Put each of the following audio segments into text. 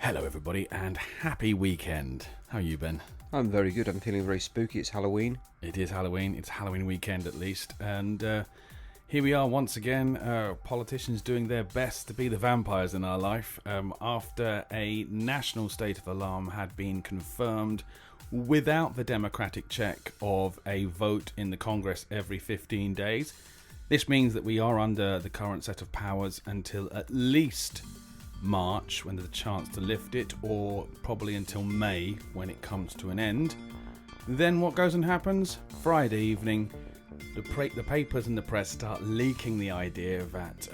Hello everybody and happy weekend. How are you, Ben? I'm very good. I'm feeling very spooky. It's Halloween. It is Halloween. It's Halloween weekend at least. And here we are once again, politicians doing their best to be the vampires in our life after a national state of alarm had been confirmed without the democratic check of a vote in the Congress every 15 days. This means that we are under the current set of powers until at least March, when there's a chance to lift it, or probably until May, when it comes to an end. Then what goes and happens? Friday evening, the papers and the press start leaking the idea that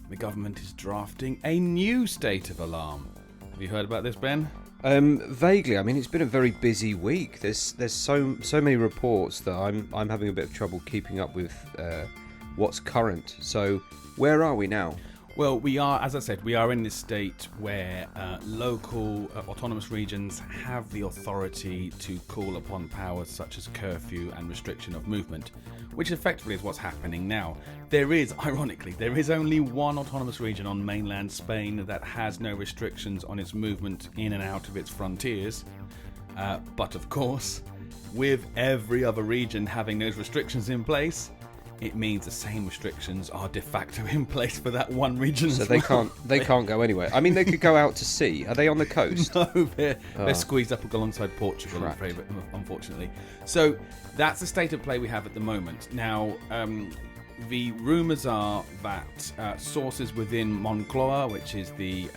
the government is drafting a new state of alarm. Have you heard about this, Ben? Vaguely. I mean, it's been a very busy week. There's so many reports that I'm having a bit of trouble keeping up with what's current. So where are we now? Well, we are, as I said, we are in this state where local autonomous regions have the authority to call upon powers such as curfew and restriction of movement, which effectively is what's happening now. Ironically, there is only one autonomous region on mainland Spain that has no restrictions on its movement in and out of its frontiers. But of course, with every other region having those restrictions in place, it means the same restrictions are de facto in place for that one region. So they can't go anywhere. I mean, they could go out to sea. Are they on the coast? No, they're squeezed up alongside Portugal, unfortunately. So that's the state of play we have at the moment. Now, the rumours are that sources within Moncloa, which is the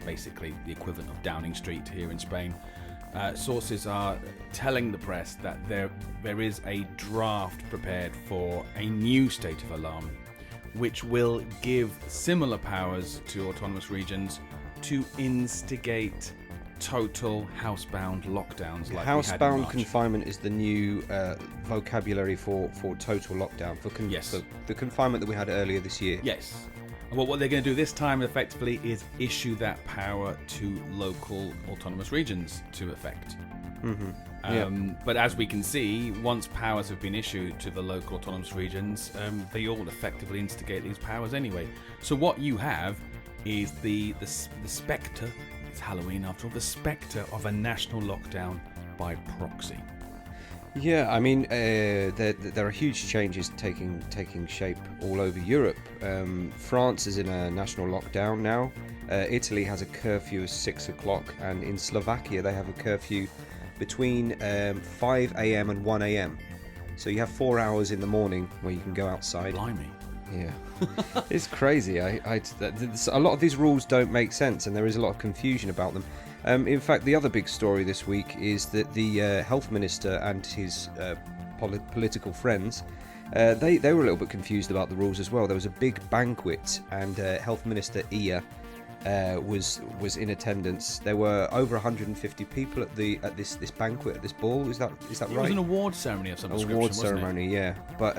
basically the equivalent of Downing Street here in Spain, sources are telling the press that there is a draft prepared for a new state of alarm, which will give similar powers to autonomous regions to instigate total housebound lockdowns. Like housebound confinement is the new vocabulary for total lockdown, for the confinement that we had earlier this year. Yes. Well, what they're going to do this time, effectively, is issue that power to local autonomous regions to effect. Mm-hmm. But as we can see, once powers have been issued to the local autonomous regions, they all effectively instigate these powers anyway. So what you have is the spectre, it's Halloween after all, the spectre of a national lockdown by proxy. Yeah, I mean, there are huge changes taking shape all over Europe. France is in a national lockdown now. Italy has a curfew of 6 o'clock, and in Slovakia they have a curfew between 5 a.m. and 1 a.m. So you have 4 hours in the morning where you can go outside. Blimey. Yeah, it's crazy. A lot of these rules don't make sense, and there is a lot of confusion about them. In fact, the other big story this week is that the health minister and his political friends, they were a little bit confused about the rules as well. There was a big banquet, and Health Minister Ia was in attendance. There were over 150 people at this banquet, at this ball. Is that right? It was an award ceremony of some description, award ceremony, yeah. But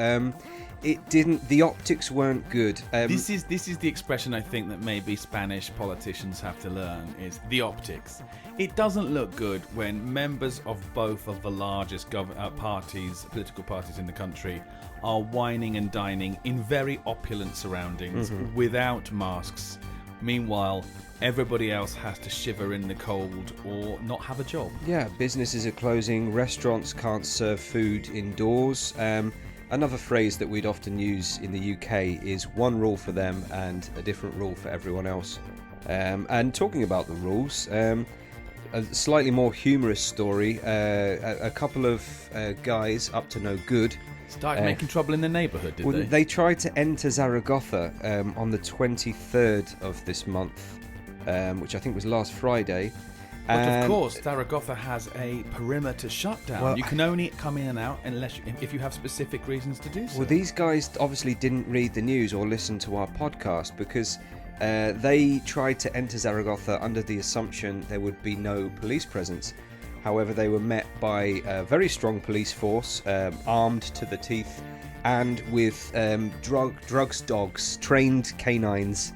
it didn't. The optics weren't good. This is the expression I think that maybe Spanish politicians have to learn, is the optics. It doesn't look good when members of both of the largest political parties in the country are wining and dining in very opulent surroundings without masks. Meanwhile, everybody else has to shiver in the cold or not have a job. Yeah, businesses are closing. Restaurants can't serve food indoors. Another phrase that we'd often use in the UK is one rule for them and a different rule for everyone else. And talking about the rules, a slightly more humorous story. A couple of guys up to no good started making trouble in the neighbourhood, did they? They tried to enter Zaragoza on the 23rd of this month, which I think was last Friday. But of course, Zaragoza has a perimeter shutdown. Well, you can only come in and out if you have specific reasons to do so. Well, these guys obviously didn't read the news or listen to our podcast, because they tried to enter Zaragoza under the assumption there would be no police presence. However, they were met by a very strong police force, armed to the teeth, and with drugs dogs, trained canines.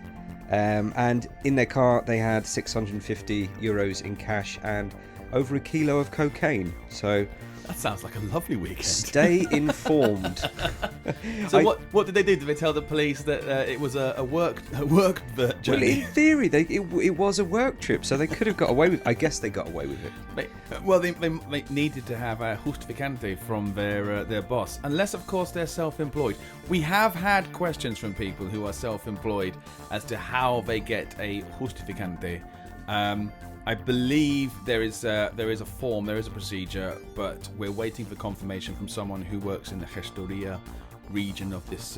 And in their car they had €650 in cash and over a kilo of cocaine. So That sounds like a lovely weekend. stay informed. So what did they do? Did they tell the police that it was a work journey? Well, in theory, it was a work trip, so they could have got away with. I guess they got away with it. They needed to have a justificante from their boss, unless of course they're self-employed. We have had questions from people who are self-employed as to how they get a justificante. I believe there is a form, there is a procedure, but we're waiting for confirmation from someone who works in the gestoria region of this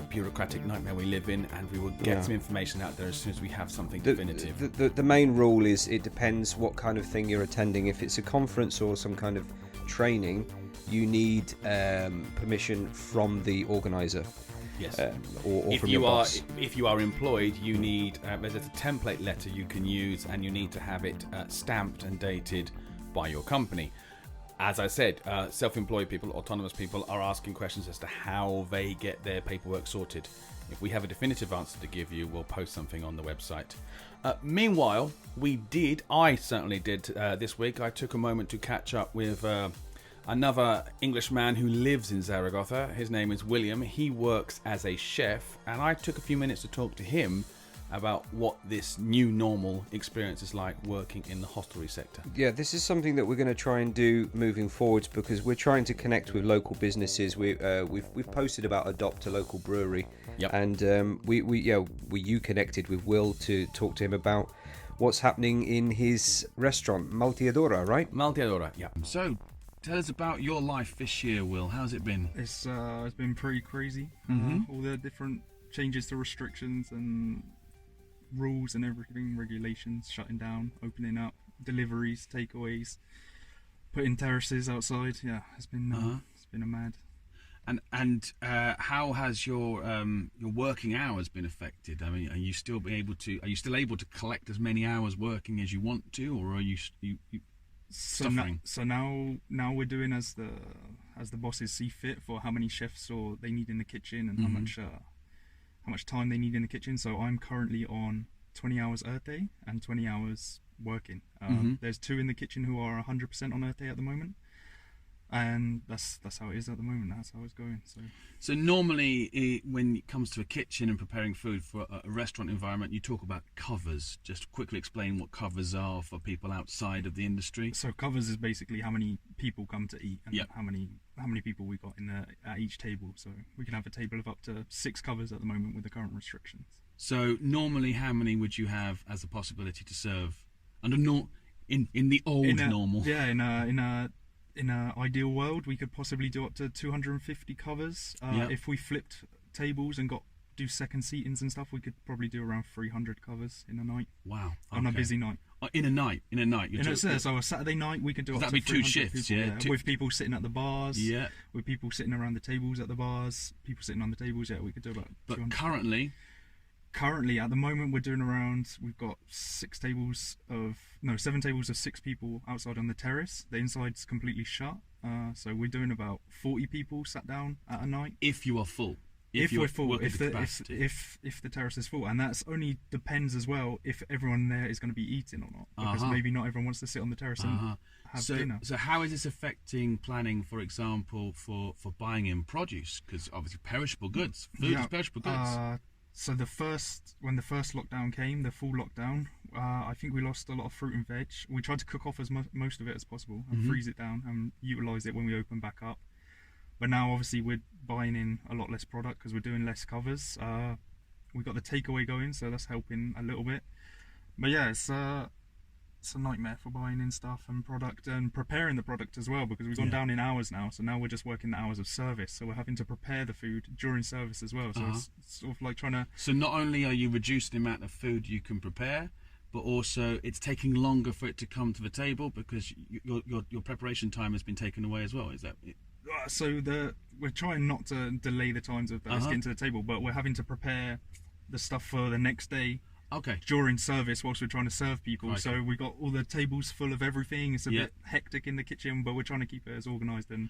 bureaucratic nightmare we live in, and we will get some information out there as soon as we have something definitive. The main rule is it depends what kind of thing you're attending. If it's a conference or some kind of training, you need permission from the organizer. Yes. Or from your boss. If you are employed, you need there's a template letter you can use, and you need to have it stamped and dated by your company. As I said, self-employed people, autonomous people are asking questions as to how they get their paperwork sorted. If we have a definitive answer to give you, we'll post something on the website. Meanwhile, I certainly did this week. I took a moment to catch up with another Englishman who lives in Zaragoza. His name is William. He works as a chef, and I took a few minutes to talk to him about what this new normal experience is like working in the hostelry sector. Yeah, this is something that we're going to try and do moving forwards, because we're trying to connect with local businesses. We've posted about Adopt a Local Brewery, and you connected with Will to talk to him about what's happening in his restaurant, Malteadora, right? Malteadora, yeah. So, tell us about your life this year, Will. How's it been? It's been pretty crazy. All the different changes to restrictions and rules and everything, regulations, shutting down, opening up, deliveries, takeaways, putting terraces outside. Yeah, it's been a mad. And how has your working hours been affected? I mean, are you still able to collect as many hours working as you want to, or are you suffering? So now we're doing as the bosses see fit for how many chefs or they need in the kitchen and how much time they need in the kitchen. So I'm currently on 20 hours Earth Day and 20 hours working. There's 2 in the kitchen who are 100% on Earth Day at the moment, and that's how it is at the moment. That's how it's going. So normally when it comes to a kitchen and preparing food for a restaurant environment, you talk about covers. Just quickly explain what covers are for people outside of the industry. So covers is basically how many people come to eat and how many people we got at each table. So we can have a table of up to 6 covers at the moment with the current restrictions. So normally, how many would you have as a possibility to serve under in the normal? Yeah, in a ideal world, we could possibly do up to 250 covers. If we flipped tables and do second seatings and stuff, we could probably do around 300 covers in a night. Wow! On a busy night. In a night. So a Saturday night we could do up to 300 2 shifts, people, with people sitting at the bars. Yeah. With people sitting around the tables at the bars. People sitting on the tables. Yeah, we could do about. But 200. Currently, at the moment, we've got 7 tables of 6 people outside on the terrace. The inside's completely shut. So we're doing about 40 people sat down at a night. If you are full. If we're full, if the terrace is full, and that's only depends as well if everyone there is going to be eating or not, because maybe not everyone wants to sit on the terrace and have dinner. So how is this affecting planning, for example, for buying in produce? Because obviously perishable goods, food is perishable goods. So when the first lockdown came, the full lockdown, I think we lost a lot of fruit and veg. We tried to cook off as most of it as possible and freeze it down and utilise it when we open back up. But now, obviously, we're buying in a lot less product because we're doing less covers. We've got the takeaway going, so that's helping a little bit. But yeah, it's a nightmare for buying in stuff and product and preparing the product as well, because we've gone down in hours now. So now we're just working the hours of service. So we're having to prepare the food during service as well. So it's sort of like trying to... So not only are you reducing the amount of food you can prepare, but also it's taking longer for it to come to the table because your preparation time has been taken away as well. Is that it? So we're trying not to delay the times of us getting to the table, but we're having to prepare the stuff for the next day during service whilst we're trying to serve people. Okay. So we've got all the tables full of everything. It's a bit hectic in the kitchen, but we're trying to keep it as organised and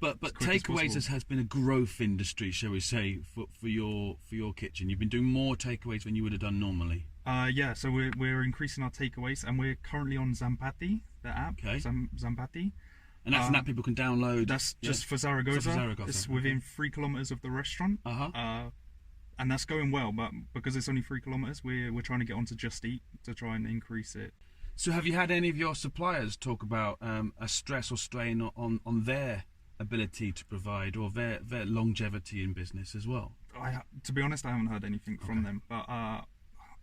But takeaways has been a growth industry, shall we say, for your kitchen. You've been doing more takeaways than you would have done normally. So we're increasing our takeaways, and we're currently on Zampati. app, Okay. Zampati. And that's an app people can download. That's just for Zaragoza. It's within 3 kilometers of the restaurant. And that's going well, but because it's only 3 kilometers, we're trying to get onto Just Eat to try and increase it. So have you had any of your suppliers talk about a stress or strain on their ability to provide, or their longevity in business as well? To be honest, I haven't heard anything from them, but I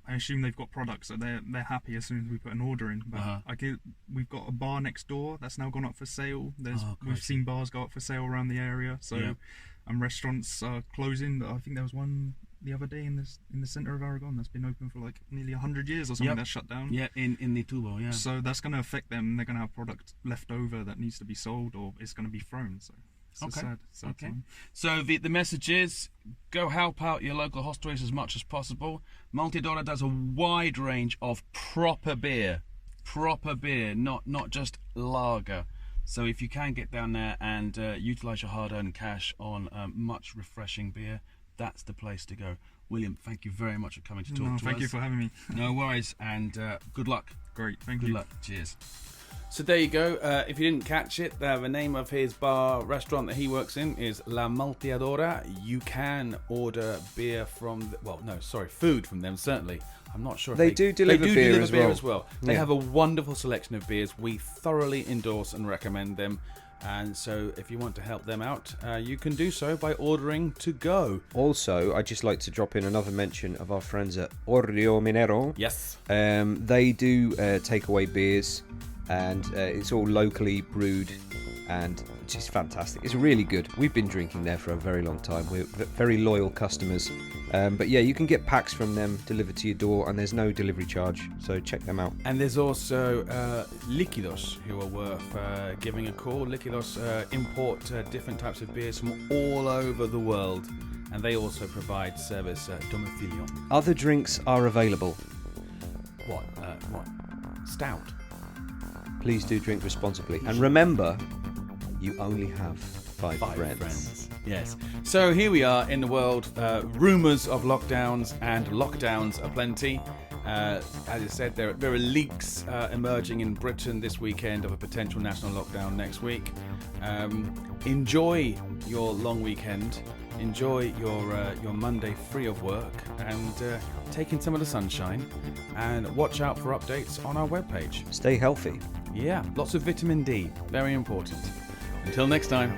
assume they've got products, so they're happy as soon as we put an order in. But we've got a bar next door that's now gone up for sale. We've seen bars go up for sale around the area, and restaurants are closing. I think there was one the other day in the centre of Aragón that's been open for like nearly 100 years or something. That's shut down. In the Tubo. So that's going to affect them. They're going to have product left over that needs to be sold, or it's going to be thrown. So it's a sad time. So the message is, go help out your local hostelries as much as possible. Multidora does a wide range of proper beer, not just lager. So if you can get down there and utilise your hard-earned cash on much refreshing beer, that's the place to go. William, thank you very much for coming to talk to us. Thank you for having me. No worries, and good luck. Great, thank you. Good luck. Cheers. So there you go. If you didn't catch it, the name of his restaurant that he works in is La Multidora. You can order beer food from them, certainly. I'm not sure if they do deliver beer as well. They have a wonderful selection of beers. We thoroughly endorse and recommend them. And so if you want to help them out, you can do so by ordering to go. Also, I'd just like to drop in another mention of our friends at Orrio Minero. Yes. They do take away beers, and it's all locally brewed, and it's just fantastic. It's really good. We've been drinking there for a very long time. We're very loyal customers. But yeah, you can get packs from them delivered to your door, and there's no delivery charge, so check them out. And there's also Líquidos, who are worth giving a call. Líquidos import different types of beers from all over the world, and they also provide service domicilio. Other drinks are available. What? Stout. Please do drink responsibly, and remember, you only have five friends. Yes. So here we are in the world. Rumours of lockdowns, and lockdowns aplenty. As I said, there are leaks emerging in Britain this weekend of a potential national lockdown next week. Enjoy your long weekend. Enjoy your Monday free of work, and take in some of the sunshine. And watch out for updates on our webpage. Stay healthy. Yeah, lots of vitamin D. Very important. Until next time.